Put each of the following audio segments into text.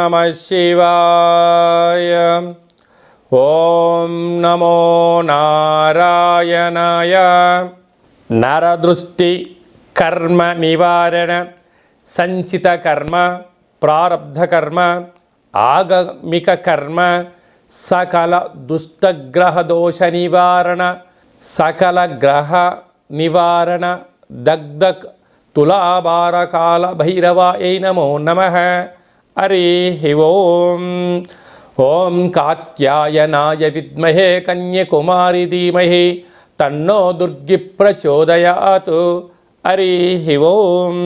నమః శివాయ. ఓం నమో నారాయణాయ. నరదృష్టి కర్మ నివారణ, సంచిత కర్మ, ప్రారబ్ధ కర్మ, ఆగమిక కర్మ, సకల దుష్టగ్రహ దోష నివారణ, సకల గ్రహ నివారణ, దగ్ధ తులాభారకాల భైరవాయ నమో నమః. హరి ఓం. ఓం కాత్యాయనాయ విద్మహే కన్యకుమారి ధీమహి తన్నో దుర్గి ప్రచోదయాత్. హరి ఓం.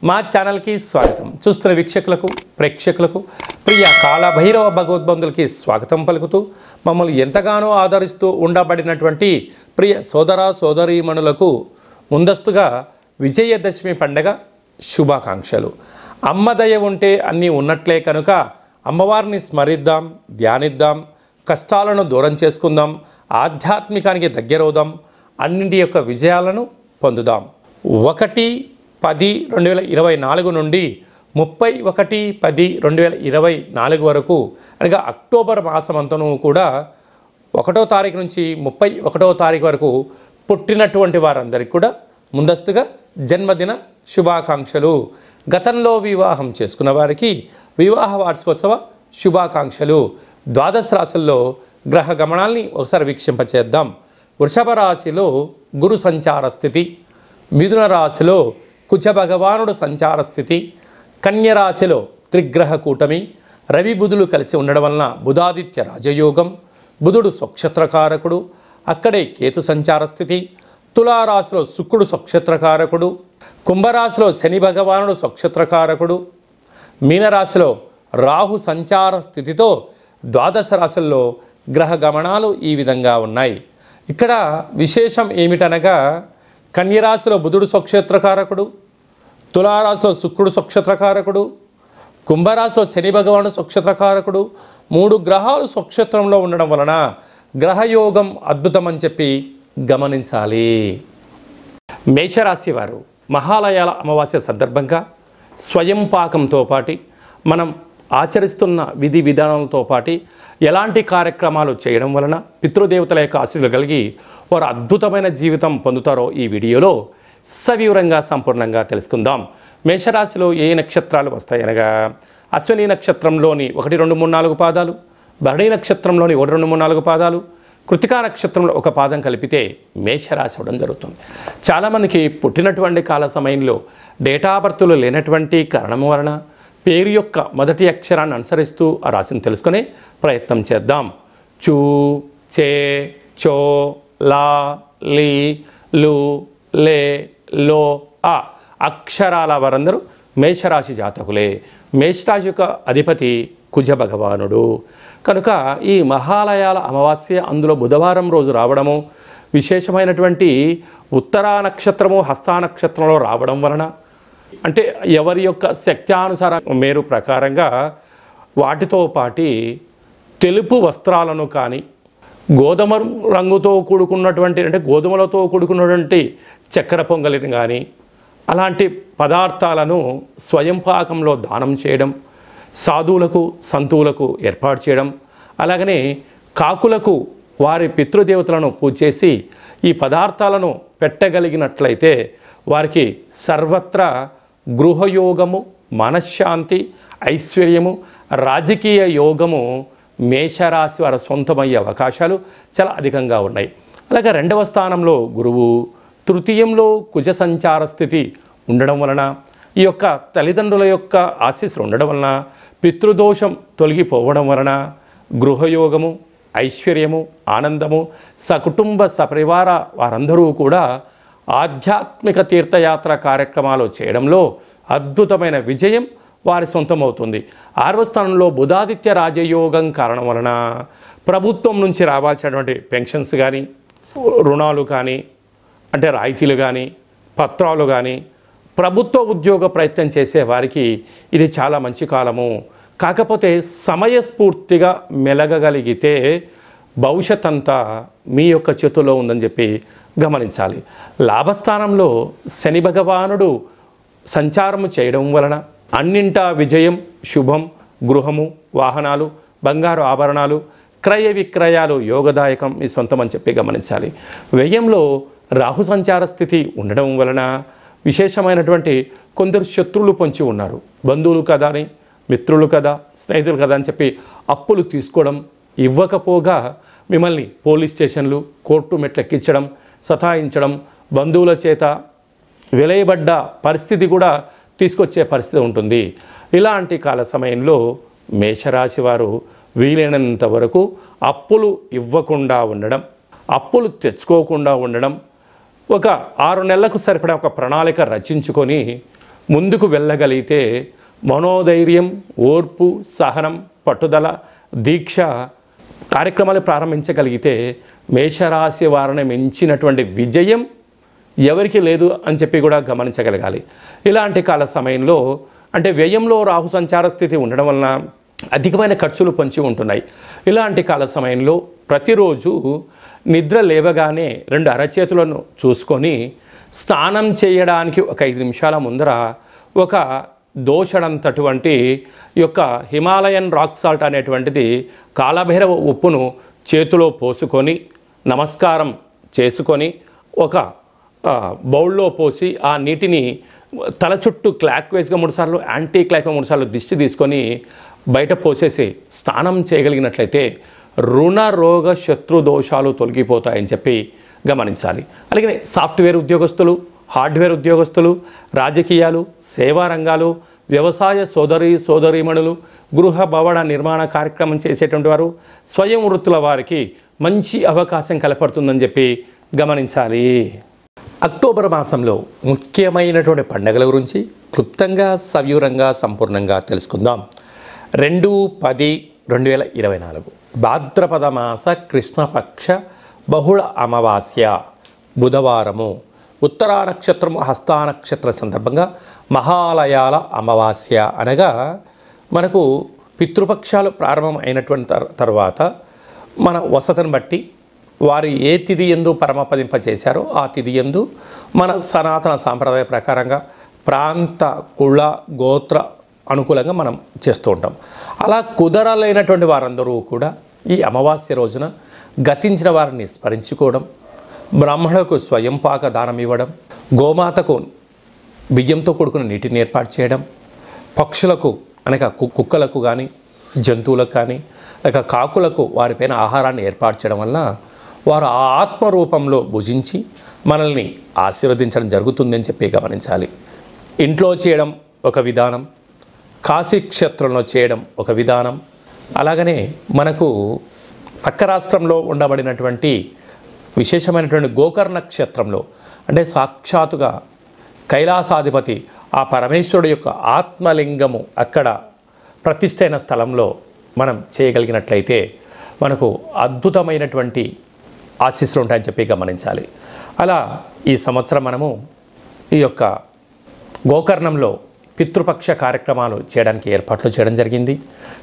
మా ఛానల్కి స్వాగతం. చూస్తున్న వీక్షకులకు, ప్రేక్షకులకు, ప్రియ కాలభైరవ భగవద్బంధులకి స్వాగతం పలుకుతూ మమ్మల్ని ఎంతగానో ఆదరిస్తూ ఉండబడినటువంటి ప్రియ సోదర సోదరీమణులకు ముందస్తుగా విజయదశమి పండగ శుభాకాంక్షలు. అమ్మదయ ఉంటే అన్నీ ఉన్నట్లే కనుక అమ్మవారిని స్మరిద్దాం, ధ్యానిద్దాం, కష్టాలను దూరం చేసుకుందాం, ఆధ్యాత్మికానికి దగ్గరవుదాం, అన్నింటి యొక్క విజయాలను పొందుదాం. 1/10/2024 నుండి 31/10/2024 వరకు అనగా అక్టోబర్ మాసమంతను కూడా 1వ తారీఖు నుంచి 31వ తారీఖు వరకు పుట్టినటువంటి వారందరికీ కూడా ముందస్తుగా జన్మదిన శుభాకాంక్షలు. గతంలో వివాహం చేసుకున్న వారికి వివాహ వార్షికోత్సవ శుభాకాంక్షలు. ద్వాదశ రాశుల్లో గ్రహ గమనాల్ని ఒకసారి వీక్షింపచేద్దాం. వృషభ రాశిలో గురు సంచార స్థితి, మిథున రాశిలో కుజ భగవానుడు సంచార స్థితి, కన్య రాశిలో త్రిగ్రహ కూటమి, రవి బుధులు కలిసి ఉండడం వలన బుధాదిత్య రాజయోగం, బుధుడు స్వక్షత్రకారకుడు, అక్కడే కేతు సంచార స్థితి, తులారాశిలో శుక్రుడు స్వక్షత్రకారకుడు, కుంభరాశిలో శని భగవానుడు స్వక్షత్రకారకుడు, మీనరాశిలో రాహు సంచార స్థితితో ద్వాదశ రాశుల్లో గ్రహ గమనాలు ఈ విధంగా ఉన్నాయి. ఇక్కడ విశేషం ఏమిటనగా కన్యరాశిలో బుధుడు స్వక్షేత్రకారకుడు, తులారాశిలో శుక్రుడు స్వక్షేత్రకారకుడు, కుంభరాశిలో శని భగవానుడు స్వక్షేత్రకారకుడు, 3 గ్రహాలు స్వక్షేత్రంలో ఉండడం వలన గ్రహయోగం అద్భుతమని చెప్పి గమనించాలి. మేషరాశి వారు మహాలయాల అమావాస్య సందర్భంగా స్వయం పాకంతో పాటు మనం ఆచరిస్తున్న విధి విధానాలతో పాటు ఎలాంటి కార్యక్రమాలు చేయడం వలన పితృదేవతల యొక్క ఆశీస్సులు కలిగి వారు అద్భుతమైన జీవితం పొందుతారో ఈ వీడియోలో సవివరంగా సంపూర్ణంగా తెలుసుకుందాం. మేషరాశిలో ఏ నక్షత్రాలు వస్తాయనగా అశ్విని నక్షత్రంలోని 1, 2, 3, 4 పాదాలు, భరణి నక్షత్రంలోని 1, 2, 3, 4 పాదాలు, కృతికా నక్షత్రంలో 1 పాదం కలిపితే మేషరాశి అవడం జరుగుతుంది. చాలామందికి పుట్టినటువంటి కాల సమయంలో డేటా బర్త్లు లేనటువంటి కారణం వలన పేరు యొక్క మొదటి అక్షరాన్ని అనుసరిస్తూ ఆ రాశిని తెలుసుకునే ప్రయత్నం చేద్దాం. చూ, చే, చో, లా, లీ, లు, లే, లో, ఆ అక్షరాల వారందరూ మేషరాశి జాతకులే. మేషరాశి యొక్క అధిపతి కుజ భగవానుడు కనుక ఈ మహాలయాల అమావాస్య అందులో బుధవారం రోజు రావడము, విశేషమైనటువంటి ఉత్తరా నక్షత్రము హస్తా నక్షత్రంలో రావడం వలన అంటే ఎవరి యొక్క శక్త్యానుసార మేరు ప్రకారంగా వాటితో పాటి తెలుపు వస్త్రాలను కానీ, గోధుమ రంగుతో కూడుకున్నటువంటి అంటే గోధుమలతో కూడుకున్నటువంటి చక్కెర పొంగలిని కానీ అలాంటి పదార్థాలను స్వయం పాకంలో దానం చేయడం, సాధువులకు సంతువులకు ఏర్పాటు చేయడం, అలాగనే కాకులకు వారి పితృదేవతలను పూజ చేసి ఈ పదార్థాలను పెట్టగలిగినట్లయితే వారికి సర్వత్రా గృహయోగము, మనశ్శాంతి, ఐశ్వర్యము, రాజకీయ యోగము మేషరాశి వారి సొంతమయ్యే అవకాశాలు చాలా అధికంగా ఉన్నాయి. అలాగే 2వ స్థానంలో గురువు, తృతీయంలో కుజ సంచార స్థితి ఉండడం వలన ఈ యొక్క తల్లిదండ్రుల యొక్క ఆశీస్సులు ఉండడం వలన పితృదోషం తొలగిపోవడం వలన గృహయోగము, ఐశ్వర్యము, ఆనందము, సకుటుంబ సపరివార వారందరూ కూడా ఆధ్యాత్మిక తీర్థయాత్ర కార్యక్రమాలు చేయడంలో అద్భుతమైన విజయం వారి సొంతమవుతుంది. 6వ స్థానంలో బుధాదిత్య రాజయోగం కారణం వలన ప్రభుత్వం నుంచి రావాల్సినటువంటి పెన్షన్స్ కానీ, రుణాలు కానీ, అంటే రాయితీలు కానీ, పత్రాలు కానీ, ప్రభుత్వ ఉద్యోగ ప్రయత్నం చేసే వారికి ఇది చాలా మంచి కాలము. కాకపోతే సమయస్ఫూర్తిగా మెలగగలిగితే భవిష్యత్ అంతా మీ యొక్క చేతుల్లో ఉందని చెప్పి గమనించాలి. లాభస్థానంలో శని భగవానుడు సంచారము చేయడం వలన అన్నింటా విజయం, శుభం, గృహము, వాహనాలు, బంగారు ఆభరణాలు, క్రయ విక్రయాలు యోగదాయకం, మీ సొంతం అని చెప్పి గమనించాలి. వ్యయంలో రాహు సంచార స్థితి ఉండడం వలన విశేషమైనటువంటి కొందరు శత్రువులు పొంచి ఉన్నారు. బంధువులు కదా అని, మిత్రులు కదా, స్నేహితులు కదా అని చెప్పి అప్పులు తీసుకోవడం, ఇవ్వకపోగా మిమ్మల్ని పోలీస్ స్టేషన్లు, కోర్టు మెట్లెక్కించడం, సతాయించడం, బంధువుల చేత వెలయబడ్డ పరిస్థితి కూడా తీసుకొచ్చే పరిస్థితి ఉంటుంది. ఇలాంటి కాల సమయంలో మేషరాశి వారు వీలైనంత వరకు అప్పులు ఇవ్వకుండా ఉండడం, అప్పులు తెచ్చుకోకుండా ఉండడం, ఒక 6 నెలలకు సరిపడా ఒక ప్రణాళిక రచించుకొని ముందుకు వెళ్ళగలిగితే మనోధైర్యం, ఓర్పు, సహనం, పట్టుదల, దీక్ష కార్యక్రమాలు ప్రారంభించగలిగితే మేషరాశి వారిని మించినటువంటి విజయం ఎవరికి లేదు అని చెప్పి కూడా గమనించగలగాలి. ఇలాంటి కాల సమయంలో అంటే వ్యయంలో రాహు సంచార స్థితి ఉండడం వలన అధికమైన ఖర్చులు పొంచి ఉంటున్నాయి. ఇలాంటి కాల సమయంలో ప్రతిరోజు నిద్ర లేవగానే 2 అరచేతులను చూసుకొని స్నానం చేయడానికి ఒక 5 నిమిషాల ముందర ఒక దోషడంతటువంటి యొక్క హిమాలయన్ రాక్ సాల్ట్ అనేటువంటిది కాలభైరవ ఉప్పును చేతిలో పోసుకొని నమస్కారం చేసుకొని ఒక బౌల్లో పోసి ఆ నీటిని తల చుట్టూ క్లాక్ వైజ్గా 3 సార్లు, యాంటీ క్లాక్ 3 సార్లు దిష్టి తీసుకొని బయట పోసేసి స్నానం చేయగలిగినట్లయితే రుణ రోగ శత్రు దోషాలు తొలగిపోతాయని చెప్పి గమనించాలి. అలాగే సాఫ్ట్వేర్ ఉద్యోగస్తులు, హార్డ్వేర్ ఉద్యోగస్తులు, రాజకీయాలు, సేవా రంగాలు, వ్యవసాయ సోదరీమణులు, గృహ భవన నిర్మాణ కార్యక్రమం చేసేటువంటి వారు, స్వయం వృత్తుల వారికి మంచి అవకాశం కలపడుతుందని చెప్పి గమనించాలి. అక్టోబర్ మాసంలో ముఖ్యమైనటువంటి పండుగల గురించి క్లుప్తంగా, సవివరంగా, సంపూర్ణంగా తెలుసుకుందాం. 2/10/2024 భాద్రపద మాస కృష్ణపక్ష బహుళ అమావాస్య బుధవారము, ఉత్తరా నక్షత్రము, హస్తా నక్షత్ర సందర్భంగా మహాలయాల అమావాస్య అనగా మనకు పితృపక్షాలు ప్రారంభం అయినటువంటి తర్వాత మన వసతిని బట్టి వారు ఏ తిథి యందు పరమపదింపచేశారో ఆ తిథి యందు మన సనాతన సాంప్రదాయ ప్రకారంగా ప్రాంత, కుల, గోత్ర అనుకూలంగా మనం చేస్తూ ఉంటాం. అలా కుదరలేనటువంటి వారందరూ కూడా ఈ అమావాస్య రోజున గతించిన వారిని స్మరించుకోవడం, బ్రాహ్మణులకు స్వయం పాక దానం ఇవ్వడం, గోమాతకు బియ్యంతో కూడుకున్న నీటిని ఏర్పాటు చేయడం, పక్షులకు అనగా కుక్కలకు కానీ, జంతువులకు కానీ, లేక కాకులకు వారిపైన ఆహారాన్ని ఏర్పాటు చేయడం వల్ల వారు ఆ ఆత్మరూపంలో భుజించి మనల్ని ఆశీర్వదించడం జరుగుతుందని చెప్పి గమనించాలి. ఇంట్లో చేయడం ఒక విధానం, కాశీ క్షేత్రంలో చేయడం ఒక విధానం. అలాగనే మనకు పక్క రాష్ట్రంలో ఉండబడినటువంటి విశేషమైనటువంటి గోకర్ణ క్షేత్రంలో అంటే సాక్షాత్తుగా కైలాసాధిపతి ఆ పరమేశ్వరుడు యొక్క ఆత్మలింగము అక్కడ ప్రతిష్ఠైన స్థలంలో మనం చేయగలిగినట్లయితే మనకు అద్భుతమైనటువంటి ఆశీస్సులు ఉంటాయని చెప్పి గమనించాలి. అలా ఈ సంవత్సరం మనము ఈ యొక్క గోకర్ణంలో పితృపక్ష కార్యక్రమాలు చేయడానికి ఏర్పాట్లు చేయడం జరిగింది.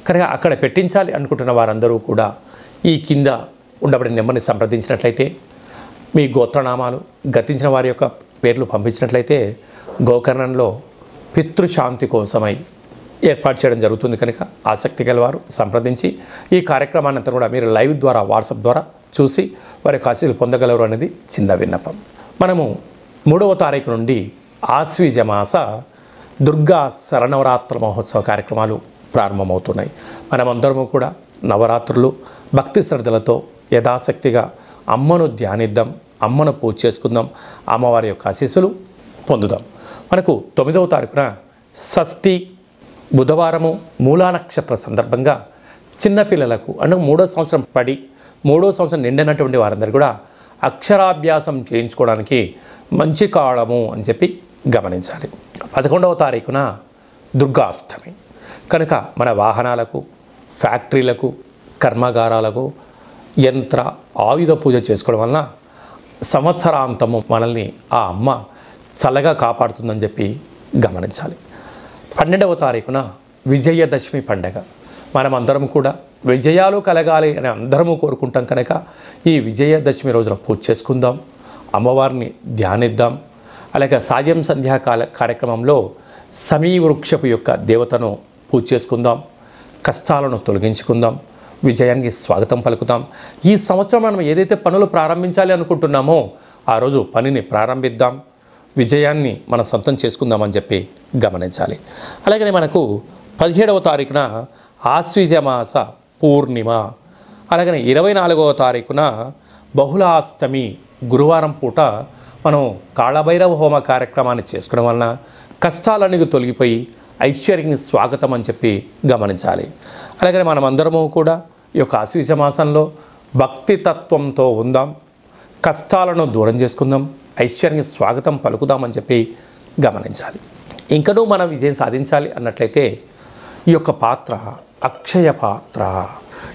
కనుక అక్కడ పెట్టించాలి అనుకుంటున్న వారందరూ కూడా ఈ కింద ఉండబడిన నెంబర్ని సంప్రదించినట్లయితే మీ గోత్రనామాలు, గతించిన వారి యొక్క పేర్లు పంపించినట్లయితే గోకర్ణంలో పితృశాంతి కోసమై ఏర్పాటు చేయడం జరుగుతుంది. కనుక ఆసక్తి గలవారు సంప్రదించి ఈ కార్యక్రమాన్ని అంతా కూడా మీరు లైవ్ ద్వారా, వాట్సాప్ ద్వారా చూసి వారి ఆశీస్సులు పొందగలరు అనేది చిన్న విన్నపం. మనము 3వ తారీఖు నుండి ఆశ్వీజ మాస దుర్గా శరన్నవరాత్రి మహోత్సవ కార్యక్రమాలు ప్రారంభమవుతున్నాయి. మనమందరము కూడా నవరాత్రులు భక్తి శ్రద్ధలతో యథాశక్తిగా అమ్మను ధ్యానిద్దాం, అమ్మను పూజ చేసుకుందాం, అమ్మవారి యొక్క ఆశీస్సులు పొందుదాం. మనకు 9వ తారీఖున షష్ఠి బుధవారము మూలా నక్షత్ర సందర్భంగా చిన్నపిల్లలకు అంటే 3వ సంవత్సరం పడి 3వ సంవత్సరం నిండినటువంటి వారందరూ కూడా అక్షరాభ్యాసం చేయించుకోవడానికి మంచి కాలము అని చెప్పి గమనించాలి. 11వ తారీఖున దుర్గాష్టమి కనుక మన వాహనాలకు, ఫ్యాక్టరీలకు, కర్మాగారాలకు యంత్ర ఆయుధ పూజ చేసుకోవడం వలన సంవత్సరాంతము మనల్ని ఆ అమ్మ చల్లగా కాపాడుతుందని చెప్పి గమనించాలి. 12వ తారీఖున విజయదశమి పండగ. మనమందరం కూడా విజయాలు కలగాలి అని అందరము కోరుకుంటాం. కనుక ఈ విజయదశమి రోజున పూజ చేసుకుందాం, అమ్మవారిని ధ్యానిద్దాం. అలాగే సాయం సంధ్యాకాల కార్యక్రమంలో సమీ వృక్షపు యొక్క దేవతను పూజ చేసుకుందాం. కష్టాలను తొలగించుకుందాం, విజయానికి స్వాగతం పలుకుతాం. ఈ సంవత్సరం మనం ఏదైతే పనులు ప్రారంభించాలి అనుకుంటున్నామో ఆ రోజు పనిని ప్రారంభిద్దాం, విజయాన్ని మనం సొంతం చేసుకుందామని చెప్పి గమనించాలి. అలాగే మనకు 17వ తారీఖున ఆశ్వీజ మాస పూర్ణిమ, అలాగే 24వ తారీఖున బహుళాష్టమి గురువారం పూట మనం కాళభైరవ హోమ కార్యక్రమాన్ని చేసుకోవడం వలన కష్టాలన్నీ తొలగిపోయి ఐశ్వర్యానికి స్వాగతం అని చెప్పి గమనించాలి. అలాగే మనమందరము కూడా ఈ యొక్క ఆశ్వీజ మాసంలో భక్తి తత్వంతో ఉందాం, కష్టాలను దూరం చేసుకుందాం, ఐశ్వర్యానికి స్వాగతం పలుకుదామని చెప్పి గమనించాలి. ఇంకనూ మనం విజయం సాధించాలి అన్నట్లయితే ఈ యొక్క పాత్ర అక్షయ పాత్ర,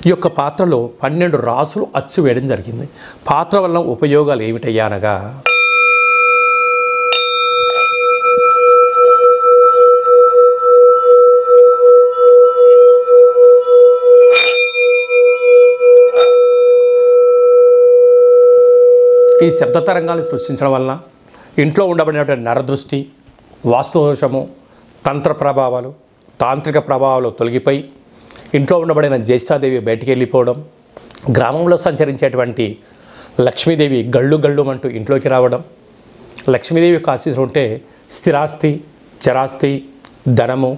ఈ యొక్క పాత్రలో 12 రాసులు అచ్చు వేయడం జరిగింది. పాత్ర వల్ల ఉపయోగాలు ఏమిటయ్యా అనగా, ఈ శబ్ద తరంగాలు సృష్టించడం వలన ఇంట్లో ఉండబడినటువంటి నరదృష్టి, వాస్తుదోషము, తంత్ర ప్రభావాలు, తాంత్రిక ప్రభావాలు తొలగిపోయి ఇంట్లో ఉండబడిన జ్యేష్ఠాదేవి బయటికి వెళ్ళిపోవడం, గ్రామంలో సంచరించేటువంటి లక్ష్మీదేవి గళ్ళు గళ్ళుమంటూ ఇంట్లోకి రావడం, లక్ష్మీదేవి యొక్క ఆశీస్సులు ఉంటే స్థిరాస్తి, చరాస్తి, ధనము,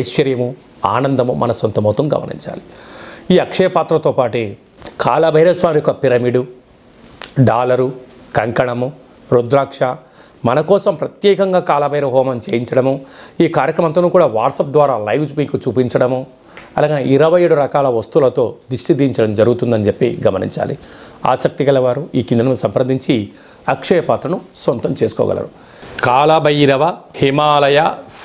ఐశ్వర్యము, ఆనందము మన సొంతమవుతాం గమనించాలి. ఈ అక్షయ పాత్రతో పాటు కాళభైరవ స్వామి యొక్క పిరమిడు, డాలరు, కంకణము, రుద్రాక్ష మన కోసం ప్రత్యేకంగా కాళభైరవ హోమం చేయించడము, ఈ కార్యక్రమంతో కూడా వాట్సాప్ ద్వారా లైవ్ మీకు చూపించడము, అలాగే 27 రకాల వస్తువులతో దిష్టి దించడం జరుగుతుందని చెప్పి గమనించాలి. ఆసక్తి గలవారు ఈ కిందను సంప్రదించి అక్షయ పాత్రను సొంతం చేసుకోగలరు. కాళభైరవ హిమాలయ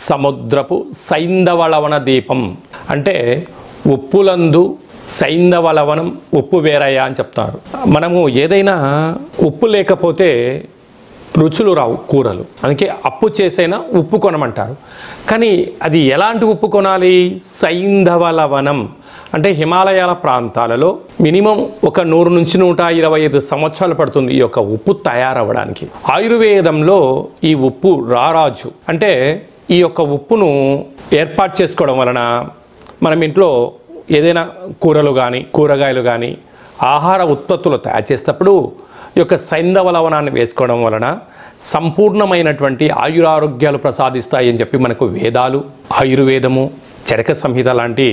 సముద్రపు సైంధవలవన దీపం అంటే ఉప్పులందు సైంధవలవనం ఉప్పు వేరయ్య అని చెప్తారు. మనము ఏదైనా ఉప్పు లేకపోతే రుచులు రావు కూరలు, అందుకే అప్పు చేసైనా ఉప్పు కొనమంటారు. కానీ అది ఎలాంటి ఉప్పు కొనాలి? సైంధవలవనం అంటే హిమాలయాల ప్రాంతాలలో మినిమం ఒక 100 నుంచి 125 సంవత్సరాలు పడుతుంది ఈ యొక్క ఉప్పు తయారవ్వడానికి. ఆయుర్వేదంలో ఈ ఉప్పు రారాజు అంటే ఈ యొక్క ఉప్పును ఏర్పాటు చేసుకోవడం వలన మనం ఇంట్లో ఏదైనా కూరలు కానీ కూరగాయలు కానీ ఆహార ఉత్పత్తులు తయారు చేసేటప్పుడు ఈ యొక్క సైంధవలవనాన్ని వేసుకోవడం వలన సంపూర్ణమైనటువంటి ఆయురారోగ్యాలు ప్రసాదిస్తాయి అని చెప్పి మనకు వేదాలు, ఆయుర్వేదము, చరక సంహిత లాంటి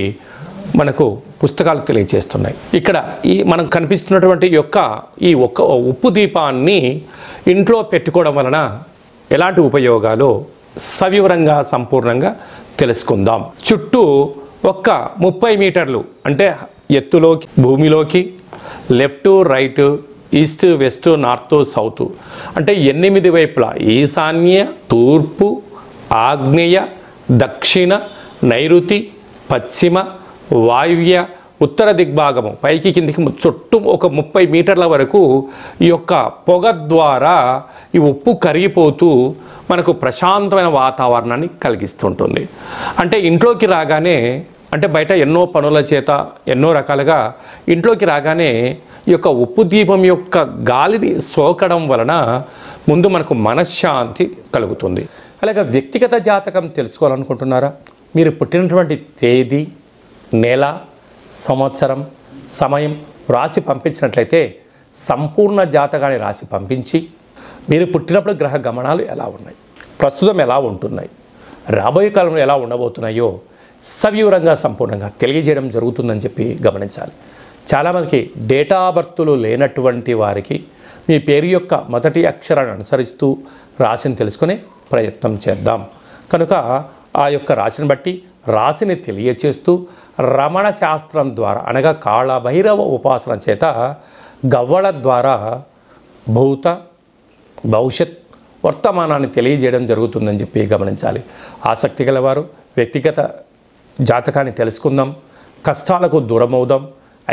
మనకు పుస్తకాలు తెలియజేస్తున్నాయి. ఇక్కడ ఈ మనం కనిపిస్తున్నటువంటి ఈ ఒక్క ఉప్పు దీపాన్ని ఇంట్లో పెట్టుకోవడం వలన ఎలాంటి ఉపయోగాలు సవివరంగా సంపూర్ణంగా తెలుసుకుందాం. చుట్టూ 30 మీటర్లు అంటే ఎత్తులోకి భూమిలోకి left right east west north south అంటే 8 వైపులా ఈశాన్య, తూర్పు, ఆగ్నేయ, దక్షిణ, నైరుతి, పశ్చిమ, వాయువ్య, ఉత్తర దిగ్భాగము పైకి కిందికి చుట్టూ 30 మీటర్ల వరకు ఈ యొక్క పొగ ద్వారా ఈ ఉప్పు కరిగిపోతూ మనకు ప్రశాంతమైన వాతావరణాన్ని కలిగిస్తుంటుంది. అంటే ఇంట్లోకి రాగానే అంటే బయట ఎన్నో పనుల చేత ఎన్నో రకాలుగా ఇంట్లోకి రాగానే ఈ యొక్క ఉప్పు దీపం యొక్క గాలిని సోకడం వలన ముందు మనకు మనశ్శాంతి కలుగుతుంది. అలాగే వ్యక్తిగత జాతకం తెలుసుకోవాలనుకుంటున్నారా? మీరు పుట్టినటువంటి తేదీ, నెల, సంవత్సరం, సమయం రాసి పంపించినట్లయితే సంపూర్ణ జాతకాన్ని రాసి పంపించి మీరు పుట్టినప్పుడు గ్రహ గమనాలు ఎలా ఉన్నాయి, ప్రస్తుతం ఎలా ఉంటున్నాయి, రాబోయే కాలంలో ఎలా ఉండబోతున్నాయో సవివరంగా సంపూర్ణంగా తెలియజేయడం జరుగుతుందని చెప్పి గమనించాలి. చాలామందికి డేటా బర్త్లు లేనటువంటి వారికి మీ పేరు యొక్క మొదటి అక్షరాన్ని అనుసరిస్తూ రాశిని తెలుసుకునే ప్రయత్నం చేద్దాం. కనుక ఆ యొక్క రాశిని బట్టి రాశిని తెలియచేస్తూ రమణ శాస్త్రం ద్వారా అనగా కాళభైరవ ఉపాసన చేత గవ్వల ద్వారా భూత భవిష్యత్ వర్తమానాన్ని తెలియజేయడం జరుగుతుందని చెప్పి గమనించాలి. ఆసక్తి గలవారు వ్యక్తిగత జాతకాన్ని తెలుసుకుందాం, కష్టాలకు దూరమవుదాం,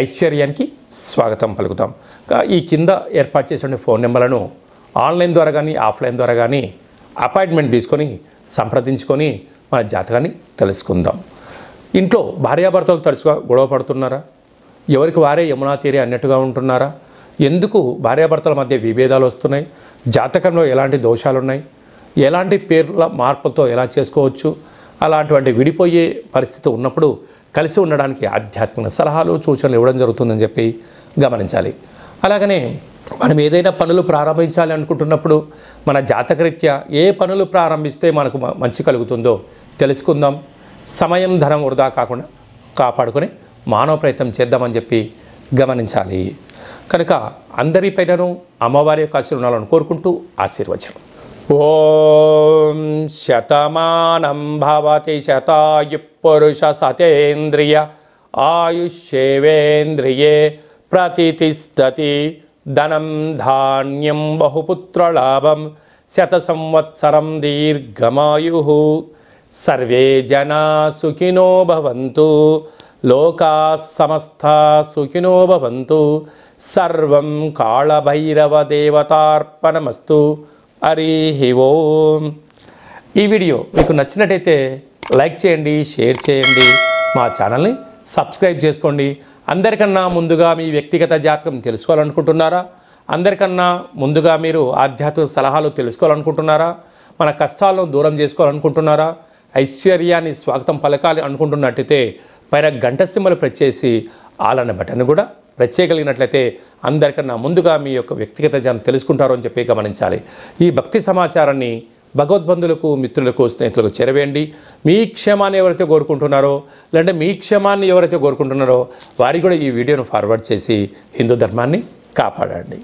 ఐశ్వర్యానికి స్వాగతం పలుకుతాం. ఈ కింద ఏర్పాటు చేసిన ఫోన్ నెంబర్లను ఆన్లైన్ ద్వారా కానీ ఆఫ్లైన్ ద్వారా కానీ అపాయింట్మెంట్ తీసుకొని సంప్రదించుకొని మన జాతకాన్ని తెలుసుకుందాం. ఇంట్లో భార్యాభర్తలు తరచుగా గొడవ పడుతున్నారా? ఎవరికి వారే యమునా తీరే అన్నట్టుగా ఉంటున్నారా? ఎందుకు భార్యాభర్తల మధ్య విభేదాలు వస్తున్నాయి? జాతకంలో ఎలాంటి దోషాలు ఉన్నాయి? ఎలాంటి పేర్ల మార్పులతో ఎలా చేసుకోవచ్చు? అలాంటి విడిపోయే పరిస్థితి ఉన్నప్పుడు కలిసి ఉండడానికి ఆధ్యాత్మిక సలహాలు సూచనలు ఇవ్వడం జరుగుతుందని చెప్పి గమనించాలి. అలాగనే మనం ఏదైనా పనులు ప్రారంభించాలి అనుకుంటున్నప్పుడు మన జాతకరీత్యా ఏ పనులు ప్రారంభిస్తే మనకు మంచి కలుగుతుందో తెలుసుకుందాం. సమయం ధనం వృధా కాకుండా కాపాడుకొని మానవ ప్రయత్నం చేద్దామని చెప్పి గమనించాలి. కనుక అందరిపైనను అమ్మవారి యొక్క ఆశీర్వాదాలను కోరుకుంటూ ఆశీర్వచనం. ఓం శతమానం భవతి శతాయు పురుష సతేంద్రియ ఆయుష్యేవేంద్రియే ప్రతితిష్టతి ధనం ధాన్యం బహుపుత్రలాభం శత సంవత్సరం దీర్ఘమాయు. సర్వే జనా సుఖినో భవంతు లోకా సమస్తా సుఖినో భవంతు. సర్వం కాళభైరవ దేవతార్పణమస్తు. హరి ఓం. ఈ వీడియో మీకు నచ్చినట్టయితే లైక్ చేయండి, షేర్ చేయండి, మా ఛానల్ని సబ్స్క్రైబ్ చేసుకోండి. అందరికన్నా ముందుగా మీ వ్యక్తిగత జాతకం తెలుసుకోవాలనుకుంటున్నారా? అందరికన్నా ముందుగా మీరు ఆధ్యాత్మిక సలహాలు తెలుసుకోవాలనుకుంటున్నారా? మన కష్టాలను దూరం చేసుకోవాలనుకుంటున్నారా? ఐశ్వర్యాన్ని స్వాగతం పలకాలి అనుకుంటున్నట్టయితే పైన గంట సింబల్ ప్రెస్ చేసి ఆల్ అనే బటన్ కూడా ప్రెస్ చేయగలిగినట్లయితే అందరికన్నా ముందుగా మీ యొక్క వ్యక్తిగత జాతకం తెలుసుకుంటారు అని చెప్పి గమనించాలి. ఈ భక్తి సమాచారాన్ని భగవద్బంధులకు, మిత్రులకు, స్నేహితులకు చేరవేయండి. మీ క్షేమాన్ని ఎవరైతే కోరుకుంటున్నారో లేదంటే మీ క్షేమాన్ని ఎవరైతే కోరుకుంటున్నారో వారికి కూడా ఈ వీడియోను ఫార్వర్డ్ చేసి హిందూ ధర్మాన్ని కాపాడండి.